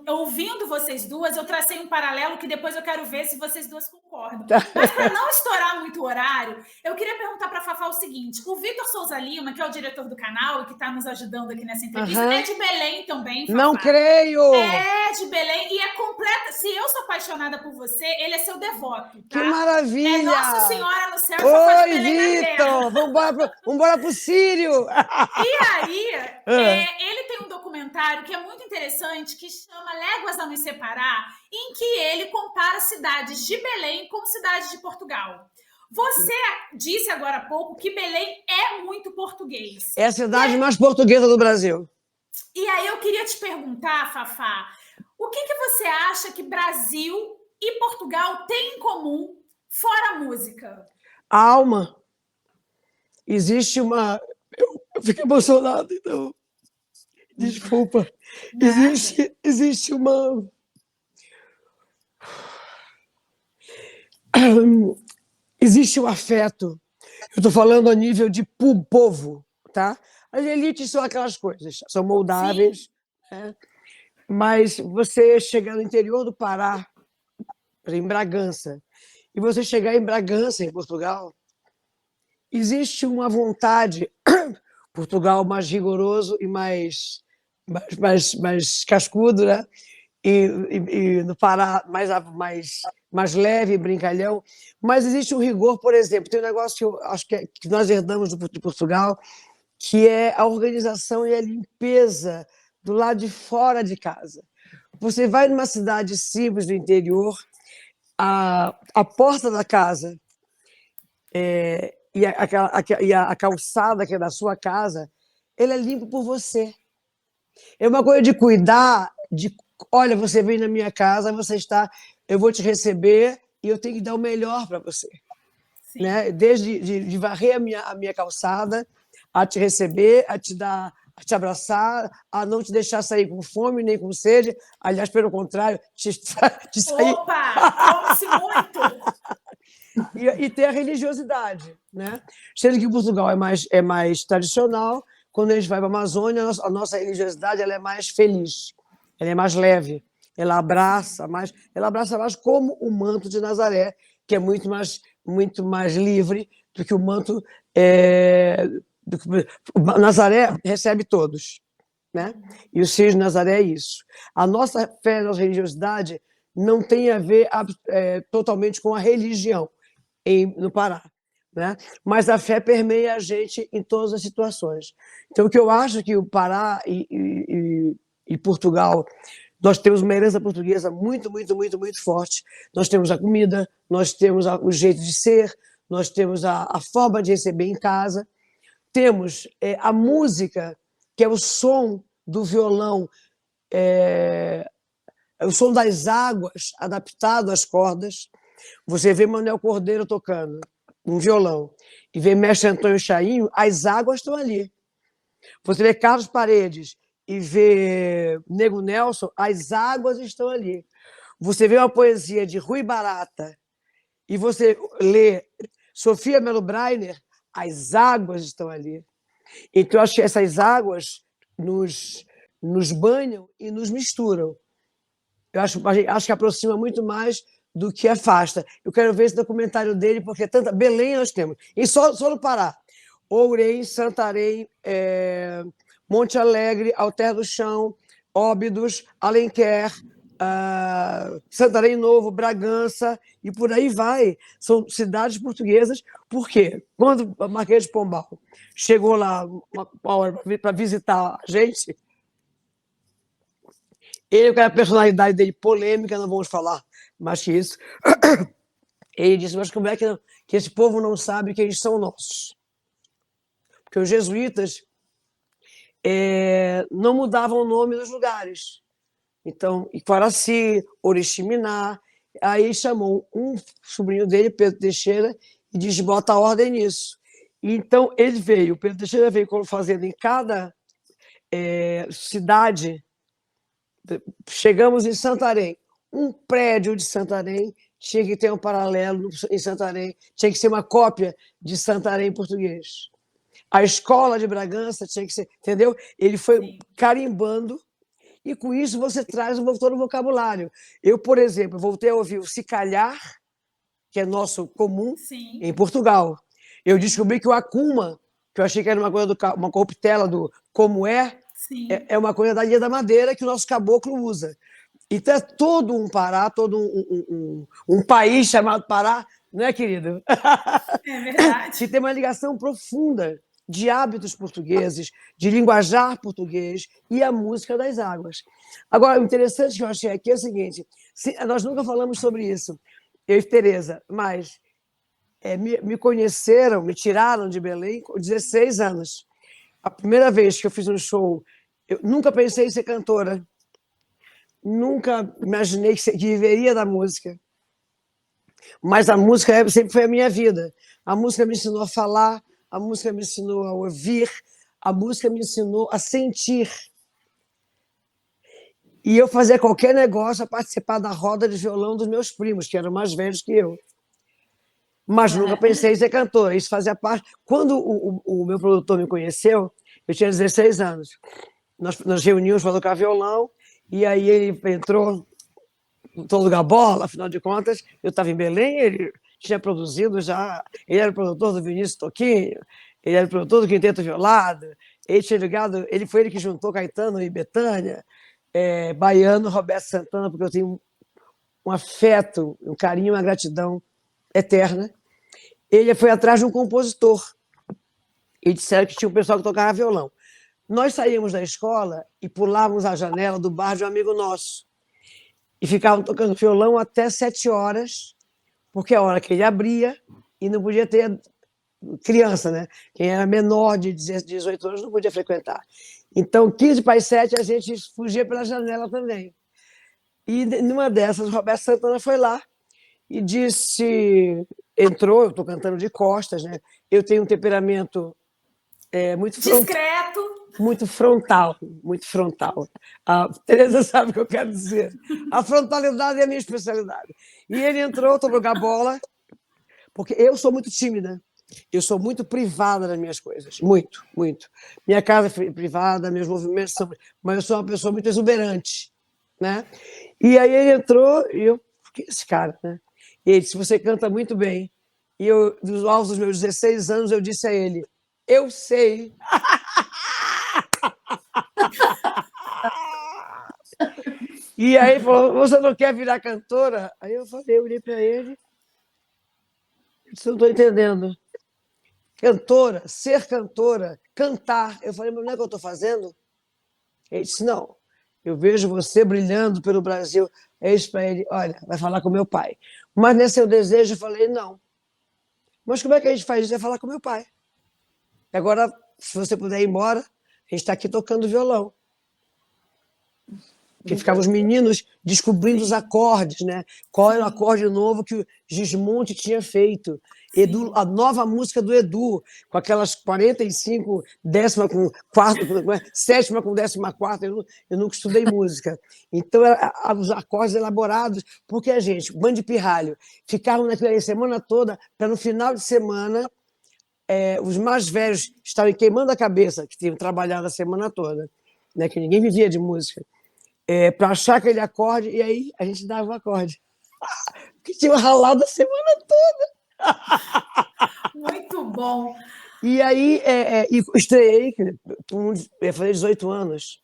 ouvindo vocês duas, eu tracei um paralelo que depois eu quero ver se vocês duas concordam. Mas para não estourar muito o horário, eu queria perguntar para a Fafá o seguinte: o Vitor Souza Lima, que é o diretor do canal e que está nos ajudando aqui nessa entrevista, é de Belém também, Fafá. Não creio! É de Belém e é completa. Se eu sou apaixonada por você, ele é seu devoto. Tá? Que maravilha! É Nossa Senhora no céu. Oi, Vitor! Vamos embora pro Sírio! E aí, ele tem um documentário que é muito interessante, que chama Léguas a Nos Separar, em que ele compara cidades de Belém com cidades de Portugal. Você disse agora há pouco que Belém é muito português. É a cidade mais portuguesa do Brasil. E aí eu queria te perguntar, Fafá, o que você acha que Brasil e Portugal têm em comum, fora a música? A alma. Existe uma... Eu fiquei emocionado, então... Desculpa. Existe uma... Existe um afeto. Eu estou falando a nível de povo, tá? As elites são aquelas coisas, são moldáveis, né? Mas você chegar no interior do Pará, em Bragança, e você chegar em Bragança, em Portugal, existe uma vontade... Portugal mais rigoroso e mais cascudo, né? E no Pará mais leve, brincalhão. Mas existe um rigor, por exemplo, tem um negócio que eu acho que nós herdamos de Portugal, que é a organização e a limpeza do lado de fora de casa. Você vai numa cidade simples do interior, a porta da casa e a calçada que é da sua casa, ele é limpo por você. É uma coisa de cuidar, olha, você vem na minha casa, eu vou te receber e eu tenho que dar o melhor para você. Né? Desde de varrer a minha calçada, a te receber, a te abraçar, a não te deixar sair com fome nem com sede, aliás, pelo contrário, te sair... Opa! Come-se muito! E ter a religiosidade, né? Sendo que Portugal é mais tradicional, quando a gente vai para a Amazônia, a nossa religiosidade ela é mais feliz, ela é mais leve, ela abraça mais como o manto de Nazaré, que é muito mais livre do que o manto... Nazaré recebe todos, né? E o Círio de Nazaré é isso. A nossa fé, a nossa religiosidade não tem a ver totalmente com a religião no Pará, né? Mas a fé permeia a gente em todas as situações. Então, o que eu acho que o Pará e Portugal, nós temos uma herança portuguesa muito, muito, muito, muito forte. Nós temos a comida, nós temos o jeito de ser, nós temos a forma de receber em casa, temos a música, que é o som do violão, o som das águas adaptado às cordas. Você vê Manuel Cordeiro tocando um violão e vê Mestre Antônio Chainho, as águas estão ali. Você vê Carlos Paredes e vê Nego Nelson, as águas estão ali. Você vê uma poesia de Rui Barata e você lê Sofia Melo Brainer, as águas estão ali. Então, eu acho que essas águas nos banham e nos misturam. Eu acho que aproxima muito mais do que afasta. Eu quero ver esse documentário dele, porque Belém nós temos. E só no Pará. Ourém, Santarém, Monte Alegre, Alter do Chão, Óbidos, Alenquer, Santarém Novo, Bragança, e por aí vai. São cidades portuguesas. Por quê? Quando o Marquês de Pombal chegou lá uma hora para visitar a gente, ele, com a personalidade dele polêmica, não vamos falar mais que isso, ele disse, mas como é que esse povo não sabe que eles são nossos? Porque os jesuítas não mudavam o nome dos lugares. Então, Iquaraci, Oriximiná, Aí chamou um sobrinho dele, Pedro Teixeira, e disse: bota a ordem nisso. Então, ele veio, o Pedro Teixeira veio fazendo em cada cidade. Chegamos em Santarém. Um prédio de Santarém tinha que ter um paralelo em Santarém, tinha que ser uma cópia de Santarém em português. A escola de Bragança tinha que ser, entendeu? Ele foi carimbando, e com isso você traz todo o vocabulário. Eu, por exemplo, voltei a ouvir o se calhar, que é nosso comum, em Portugal. Eu descobri que o acuma, que eu achei que era uma coisa uma corruptela do como é uma coisa da Ilha da Madeira que o nosso caboclo usa. Então é todo um Pará, todo um país chamado Pará, não é, querido? É verdade. Que tem uma ligação profunda de hábitos portugueses, de linguajar português e a música das águas. Agora, o interessante que eu achei aqui é o seguinte: nós nunca falamos sobre isso, eu e Tereza, mas me conheceram, me tiraram de Belém com 16 anos. A primeira vez que eu fiz um show, eu nunca pensei em ser cantora, nunca imaginei que viveria da música, mas a música sempre foi a minha vida. A música me ensinou a falar, a música me ensinou a ouvir, a música me ensinou a sentir. E eu fazia qualquer negócio a participar da roda de violão dos meus primos, que eram mais velhos que eu. Mas nunca pensei em ser cantora, isso fazia parte. Quando o meu produtor me conheceu, eu tinha 16 anos. Nós reunimos para tocar violão, e aí ele entrou em todo lugar bola, afinal de contas, eu estava em Belém, ele tinha produzido já, ele era o produtor do Vinícius Toquinho, ele era o produtor do Quinteto Violado, ele tinha ligado, foi ele que juntou Caetano e Bethânia, Baiano, Roberto Santana, porque eu tenho um afeto, um carinho, uma gratidão eterna. Ele foi atrás de um compositor e disseram que tinha um pessoal que tocava violão. Nós saímos da escola e pulávamos a janela do bar de um amigo nosso e ficávamos tocando violão até 7 horas, porque é a hora que ele abria e não podia ter criança, né? Quem era menor de 18 anos não podia frequentar. Então, 15 para as 7, a gente fugia pela janela também. E numa dessas, o Roberto Santana foi lá e disse... Entrou, eu estou cantando de costas, né? Eu tenho um temperamento muito discreto, muito frontal, muito frontal. A Tereza sabe o que eu quero dizer. A frontalidade é a minha especialidade. E ele entrou, estou jogar bola, porque eu sou muito tímida. Eu sou muito privada das minhas coisas, muito, muito. Minha casa é privada, meus movimentos são... Mas eu sou uma pessoa muito exuberante, né? E aí ele entrou e eu... Que esse cara, né? E ele disse: você canta muito bem. E eu, aos meus 16 anos, eu disse a ele: eu sei. E aí ele falou: você não quer virar cantora? Aí eu falei, eu olhei para ele, eu disse: não estou entendendo. Cantora, ser cantora, cantar. Eu falei: mas não é o que eu estou fazendo? Ele disse: não, eu vejo você brilhando pelo Brasil. Eu disse para ele: olha, vai falar com meu pai. Mas nesse seu desejo, eu falei: não. Mas como é que a gente faz isso? É falar com meu pai. Agora, se você puder ir embora, a gente está aqui tocando violão. Porque ficavam os meninos descobrindo os acordes, né? Qual era o acorde novo que o Gismonti tinha feito. Edu, a nova música do Edu, com aquelas 45, décima com quarta, sétima com 14ª, eu nunca estudei música. Então, os acordes elaborados, porque a gente, bando de pirralho, ficavam naquela semana toda, para no final de semana, os mais velhos estavam queimando a cabeça, que tinham trabalhado a semana toda, né? Que ninguém vivia de música, para achar aquele acorde, e aí a gente dava o acorde. Que tinha ralado a semana toda. Muito bom. E aí estreiei, eu falei 18 anos.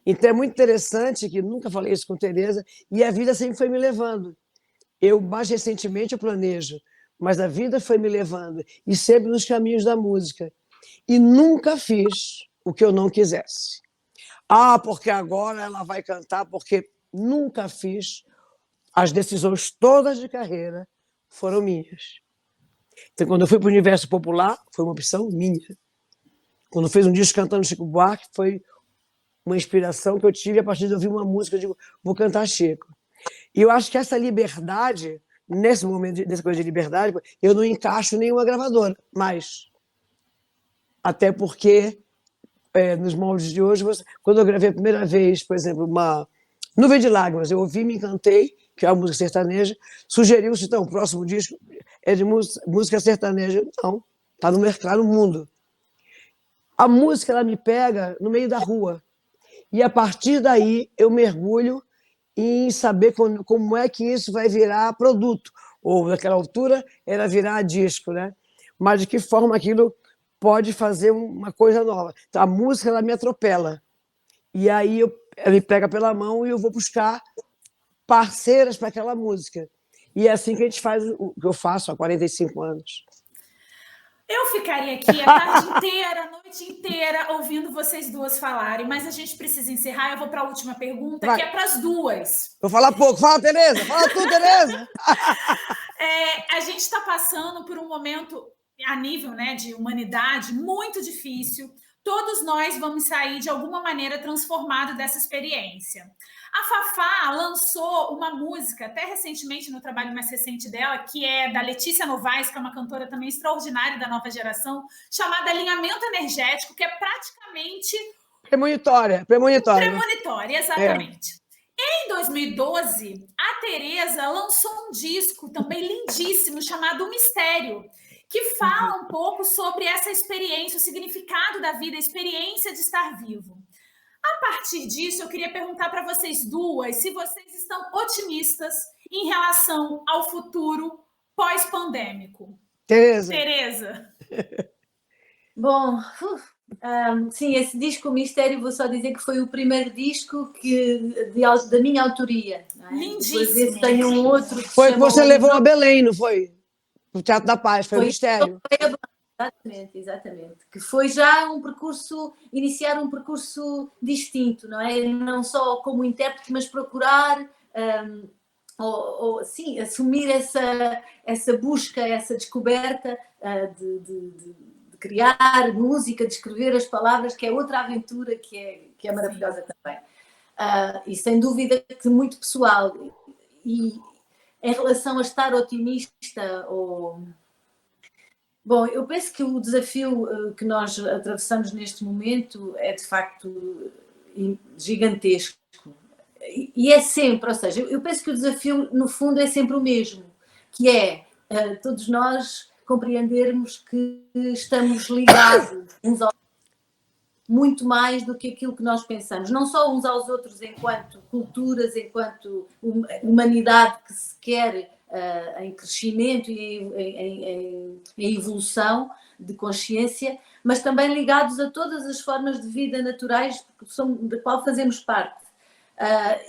Então é muito interessante, que nunca falei isso com Tereza, e a vida sempre foi me levando. Eu, mais recentemente, eu planejo, mas a vida foi me levando, e sempre nos caminhos da música. E nunca fiz o que eu não quisesse. Porque agora ela vai cantar, porque nunca fiz. As decisões todas de carreira foram minhas. Então, quando eu fui para o universo popular, foi uma opção minha. Quando eu fiz um disco cantando Chico Buarque, foi uma inspiração que eu tive a partir de ouvir uma música, eu digo: vou cantar Chico. E eu acho que essa liberdade, nesse momento, dessa coisa de liberdade, eu não encaixo nenhuma gravadora mais. Até porque, nos moldes de hoje, quando eu gravei a primeira vez, por exemplo, uma Nuvem de Lágrimas, eu ouvi, me encantei, que é uma música sertaneja, sugeriu-se, então, o próximo disco é de música sertaneja. Não, está no mercado, no mundo. A música, ela me pega no meio da rua. E a partir daí eu mergulho em saber como é que isso vai virar produto. Ou, naquela altura, era virar disco, né? Mas de que forma aquilo pode fazer uma coisa nova. Então, a música, ela me atropela. E aí ela me pega pela mão e eu vou buscar parceiras para aquela música. E é assim que a gente faz o que eu faço há 45 anos. Eu ficaria aqui a tarde inteira, a noite inteira, ouvindo vocês duas falarem, mas a gente precisa encerrar. Eu vou para a última pergunta, Vai. que é para as duas. Vou falar pouco. Fala, Tereza! Fala tu, Tereza! A gente está passando por um momento, a nível, né, de humanidade, muito difícil. Todos nós vamos sair, de alguma maneira, transformados dessa experiência. A Fafá lançou uma música, até recentemente, no trabalho mais recente dela, que é da Letícia Novaes, que é uma cantora também extraordinária da nova geração, chamada Alinhamento Energético, que é praticamente... Premonitória. Premonitória, exatamente. Em 2012, a Tereza lançou um disco também lindíssimo, chamado O Mistério, que fala um pouco sobre essa experiência, o significado da vida, a experiência de estar vivo. A partir disso, eu queria perguntar para vocês duas se vocês estão otimistas em relação ao futuro pós-pandêmico. Tereza. Bom, sim, esse disco, O Mistério, vou só dizer que foi o primeiro disco da minha autoria. Não é? Lindíssimo. Depois desse tenho um outro que foi que você levou a Belém, não foi? O Teatro da Paz, foi o Mistério. Exatamente. Que foi já iniciar um percurso distinto, não é? Não só como intérprete, mas procurar, sim, assumir essa busca, essa descoberta de criar música, de escrever as palavras, que é outra aventura que é maravilhosa também. E sem dúvida que muito pessoal. E em relação a estar otimista Bom, eu penso que o desafio que nós atravessamos neste momento é de facto gigantesco. E é sempre, ou seja, eu penso que o desafio no fundo é sempre o mesmo, que é todos nós compreendermos que estamos ligados uns aos outros muito mais do que aquilo que nós pensamos, não só uns aos outros enquanto culturas, enquanto humanidade que se quer em crescimento e em evolução de consciência, mas também ligados a todas as formas de vida naturais da qual fazemos parte.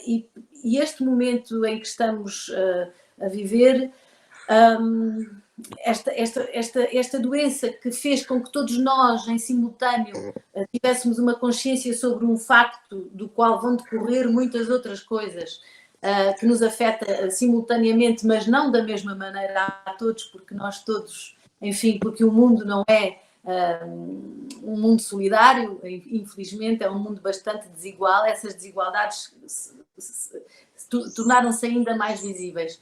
E este momento em que estamos a viver, esta doença que fez com que todos nós, em simultâneo, tivéssemos uma consciência sobre um facto do qual vão decorrer muitas outras coisas, que nos afeta simultaneamente, mas não da mesma maneira a todos, porque nós todos, enfim, porque o mundo não é um mundo solidário, infelizmente é um mundo bastante desigual, essas desigualdades tornaram-se ainda mais visíveis.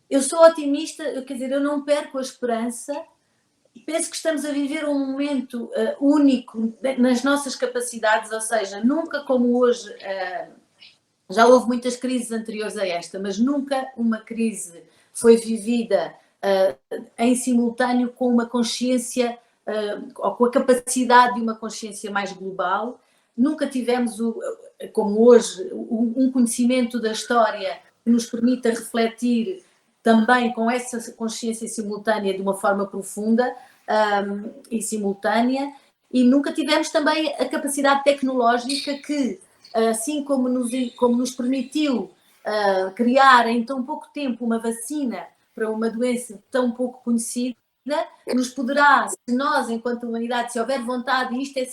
Eu sou otimista, quer dizer, eu não perco a esperança. Penso que estamos a viver um momento único nas nossas capacidades, ou seja, nunca como hoje, já houve muitas crises anteriores a esta, mas nunca uma crise foi vivida em simultâneo com uma consciência, ou com a capacidade de uma consciência mais global. Nunca tivemos, como hoje, um conhecimento da história que nos permita refletir também com essa consciência simultânea de uma forma profunda e simultânea, e nunca tivemos também a capacidade tecnológica que, assim como nos permitiu criar em tão pouco tempo uma vacina para uma doença tão pouco conhecida, nos poderá, se nós, enquanto humanidade, se houver vontade, e isto é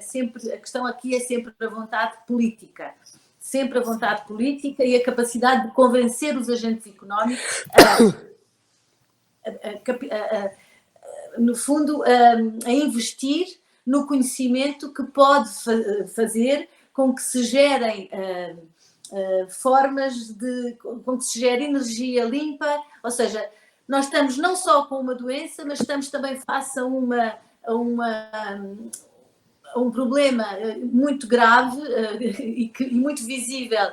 sempre a questão aqui é sempre a vontade política, sempre a vontade política e a capacidade de convencer os agentes económicos no fundo, a investir no conhecimento que pode fazer com que se gerem formas com que se gere energia limpa, ou seja, nós estamos não só com uma doença, mas estamos também face a um problema muito grave e muito visível,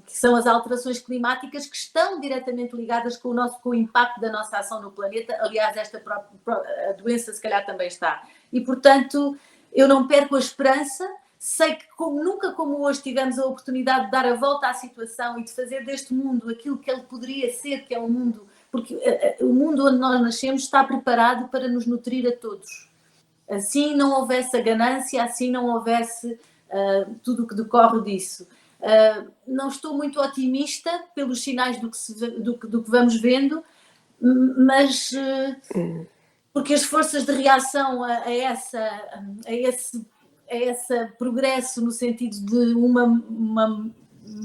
que são as alterações climáticas, que estão diretamente ligadas com o impacto da nossa ação no planeta. Aliás, a doença se calhar também está. E, portanto, eu não perco a esperança. Sei que nunca como hoje tivemos a oportunidade de dar a volta à situação e de fazer deste mundo aquilo que ele poderia ser, que é um mundo... Porque o mundo onde nós nascemos está preparado para nos nutrir a todos. Assim não houvesse a ganância, assim não houvesse tudo o que decorre disso. Não estou muito otimista pelos sinais do que vamos vendo, mas porque as forças de reação a esse progresso no sentido de uma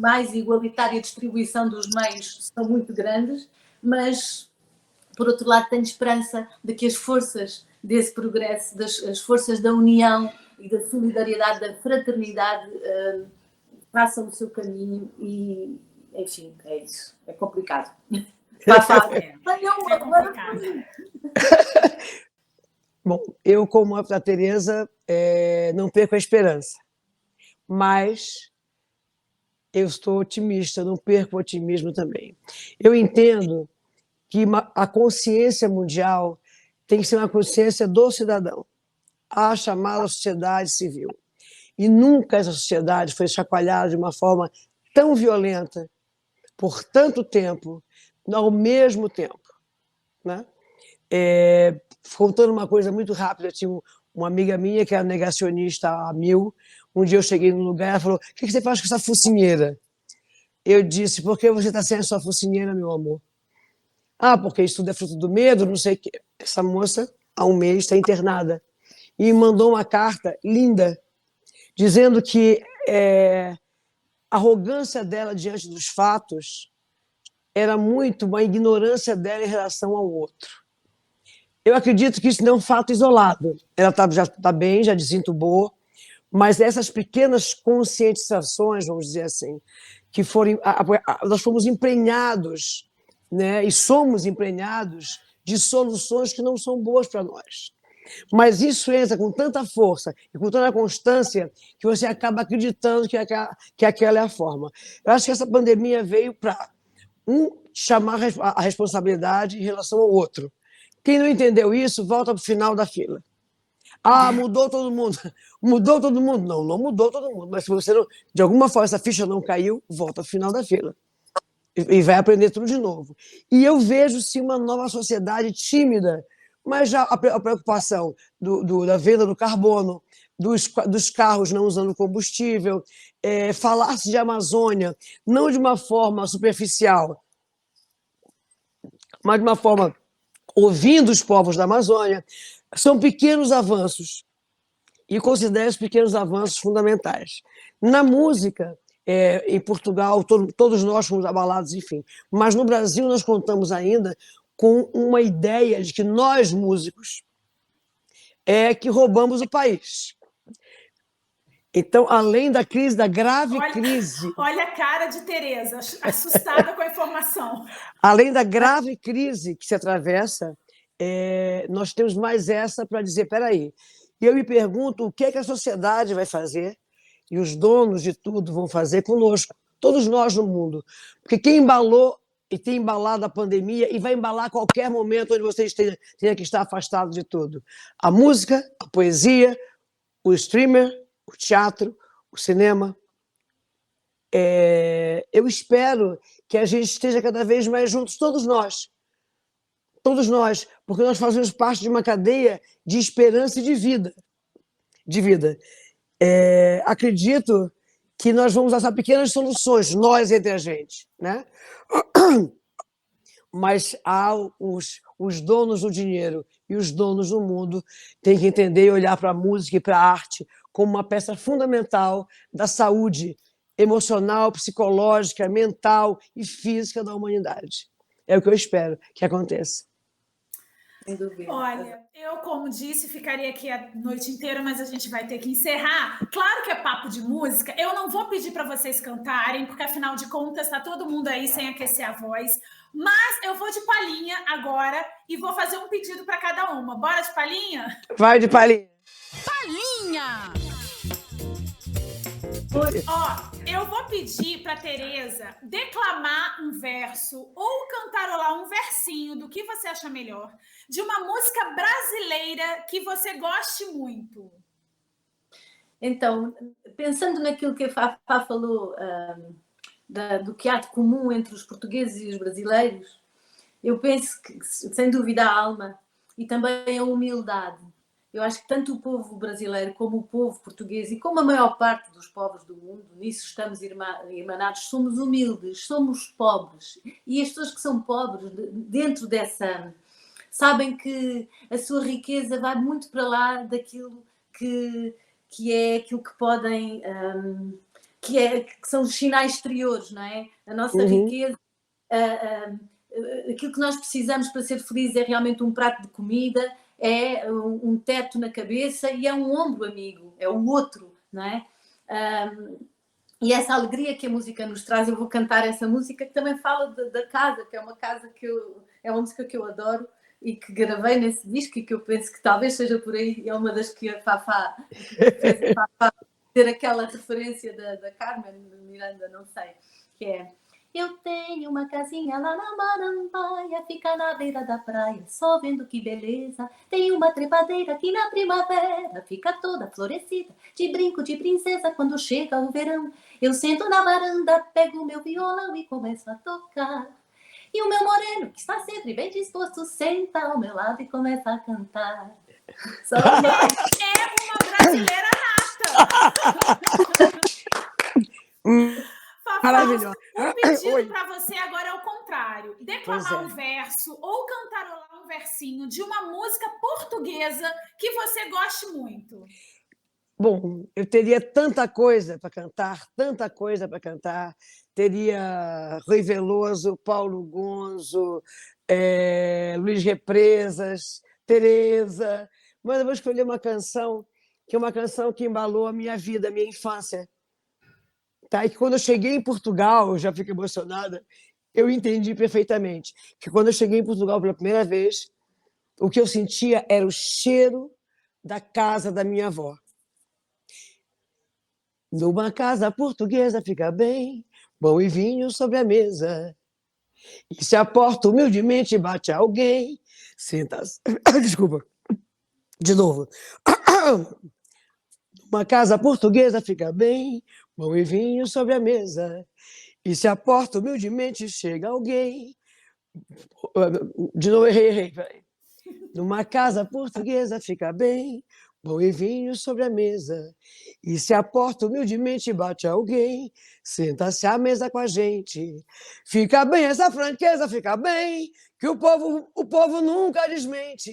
mais igualitária distribuição dos meios são muito grandes, mas por outro lado tenho esperança de que as forças desse progresso, as forças da união e da solidariedade, da fraternidade, façam o seu caminho e, enfim, é isso. É complicado. Bom, eu, como a Teresa, não perco a esperança, mas eu estou otimista, não perco o otimismo também. Eu entendo que a consciência mundial tem que ser uma consciência do cidadão, a chamada sociedade civil. E nunca essa sociedade foi chacoalhada de uma forma tão violenta, por tanto tempo, ao mesmo tempo. Né? Contando uma coisa muito rápida, tinha uma amiga minha que era negacionista a mil. Um dia eu cheguei num lugar e ela falou: o que você faz com essa focinheira? Eu disse: por que você está sem a sua focinheira, meu amor? Ah, porque isso tudo é fruto do medo, não sei o quê. Essa moça, há um mês, está internada. E me mandou uma carta linda, dizendo que a arrogância dela diante dos fatos era muito uma ignorância dela em relação ao outro. Eu acredito que isso não é um fato isolado. Ela já está bem, já desentubou, mas essas pequenas conscientizações, vamos dizer assim, que nós fomos emprenhados, né, e somos emprenhados de soluções que não são boas para nós. Mas isso entra com tanta força e com tanta constância que você acaba acreditando que aquela é a forma. Eu acho que essa pandemia veio para chamar a responsabilidade em relação ao outro. Quem não entendeu isso, volta para o final da fila. Ah, mudou todo mundo. Mudou todo mundo? Não, não mudou todo mundo. Mas se você não, de alguma forma essa ficha não caiu, volta ao final da fila. E vai aprender tudo de novo. E eu vejo, sim, uma nova sociedade tímida, mas já a preocupação da venda do carbono, dos carros não usando combustível, falar-se de Amazônia, não de uma forma superficial, mas de uma forma ouvindo os povos da Amazônia, são pequenos avanços. E considero os pequenos avanços fundamentais. Na música, em Portugal, todos nós fomos abalados, enfim. Mas no Brasil nós contamos ainda com uma ideia de que nós, músicos, que roubamos o país. Então, além da crise, da grave crise... Olha a cara de Teresa, assustada com a informação. Além da grave crise que se atravessa, nós temos mais essa para dizer, peraí, e eu me pergunto o que é que a sociedade vai fazer e os donos de tudo vão fazer conosco, todos nós no mundo. Porque quem embalou e tem embalado a pandemia e vai embalar a qualquer momento onde vocês tenham que estar afastados de tudo. A música, a poesia, o streamer, o teatro, o cinema. Eu espero que a gente esteja cada vez mais juntos, todos nós, porque nós fazemos parte de uma cadeia de esperança e de vida. Acredito que nós vamos achar pequenas soluções, nós entre a gente, né? Mas os donos do dinheiro e os donos do mundo têm que entender e olhar para a música e para a arte como uma peça fundamental da saúde emocional, psicológica, mental e física da humanidade. É o que eu espero que aconteça. sem dúvida. Olha, eu, como disse, ficaria aqui a noite inteira, mas a gente vai ter que encerrar. Claro que é papo de música. Eu não vou pedir para vocês cantarem, porque afinal de contas está todo mundo aí sem aquecer a voz. Mas eu vou de palhinha agora e vou fazer um pedido para cada uma. Bora de palhinha? Vai de palhinha. Palhinha! Ó, eu vou pedir para Tereza declamar um verso ou cantarolar um versinho do que você acha melhor de uma música brasileira que você goste muito. Então, pensando naquilo que a Fafá falou, do que há de comum entre os portugueses e os brasileiros, eu penso que, sem dúvida, a alma e também a humildade. Eu acho que tanto o povo brasileiro como o povo português e como a maior parte dos povos do mundo, nisso estamos irmanados, somos humildes, somos pobres. E as pessoas que são pobres, dentro dessa, sabem que a sua riqueza vai muito para lá daquilo que é aquilo que podem, que são os sinais exteriores, não é? A nossa riqueza, aquilo que nós precisamos para ser felizes é realmente um prato de comida, é um teto na cabeça e é um ombro amigo, é o outro, não é? E essa alegria que a música nos traz, eu vou cantar essa música que também fala da casa, que é uma casa é uma música que eu adoro e que gravei nesse disco e que eu penso que talvez seja por aí, é uma das que a Fafá fez a Fafá ter aquela referência da Carmen Miranda, não sei, que é: eu tenho uma casinha lá na Marambaia, fica na beira da praia, só vendo que beleza. Tem uma trepadeira que na primavera fica toda florescida, de brinco de princesa quando chega o verão. Eu sento na varanda, pego o meu violão e começo a tocar. E o meu moreno, que está sempre bem disposto, senta ao meu lado e começa a cantar. É uma brasileira nata! Maravilhoso. O pedido para você agora é o contrário. Declamar um verso ou cantarolar um versinho de uma música portuguesa que você goste muito. Bom, eu teria tanta coisa para cantar, tanta coisa para cantar. Teria Rui Veloso, Paulo Gonzo, Luiz Represas, Tereza. Mas eu vou escolher uma canção que é uma canção que embalou a minha vida, a minha infância. Tá? E que quando eu cheguei em Portugal, eu já fico emocionada, eu entendi perfeitamente que quando eu cheguei em Portugal pela primeira vez, o que eu sentia era o cheiro da casa da minha avó. Numa casa portuguesa fica bem, pão e vinho sobre a mesa. E se a porta humildemente bate alguém, senta-se. Desculpa, de novo. Numa casa portuguesa fica bem, pão e vinho sobre a mesa. E se a porta humildemente chega alguém. De novo, errei. Numa casa portuguesa fica bem, pão e vinho sobre a mesa. E se a porta humildemente bate alguém, senta-se à mesa com a gente. Fica bem essa franqueza, fica bem, que o povo nunca desmente.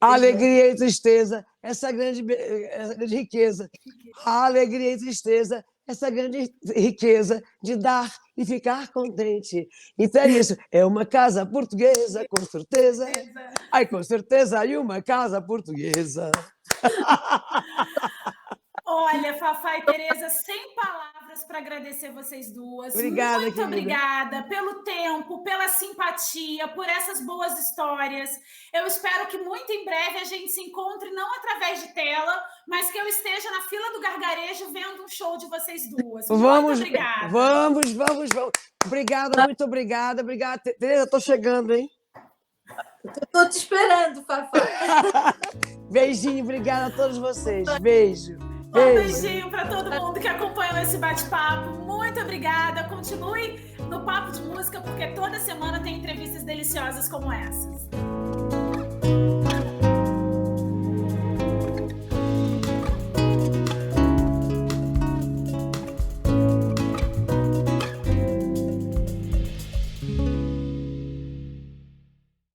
Alegria e tristeza, essa grande riqueza. A alegria e tristeza, essa grande riqueza de dar e ficar contente. Então é isso, é uma casa portuguesa, com certeza. Ai, com certeza, e uma casa portuguesa. Olha, Fafá e Tereza, sem palavras para agradecer vocês duas. Obrigada, muito querida. Obrigada pelo tempo, pela simpatia, por essas boas histórias. Eu espero que muito em breve a gente se encontre, não através de tela, mas que eu esteja na fila do gargarejo vendo um show de vocês duas. Muito obrigada. Vamos. Obrigada, muito obrigada. Obrigada, Tereza, estou chegando, hein? Estou te esperando, Fafá. Beijinho, obrigada a todos vocês. Beijo. Um beijinho para todo mundo que acompanhou esse bate-papo. Muito obrigada. Continue no Papo de Música, porque toda semana tem entrevistas deliciosas como essas.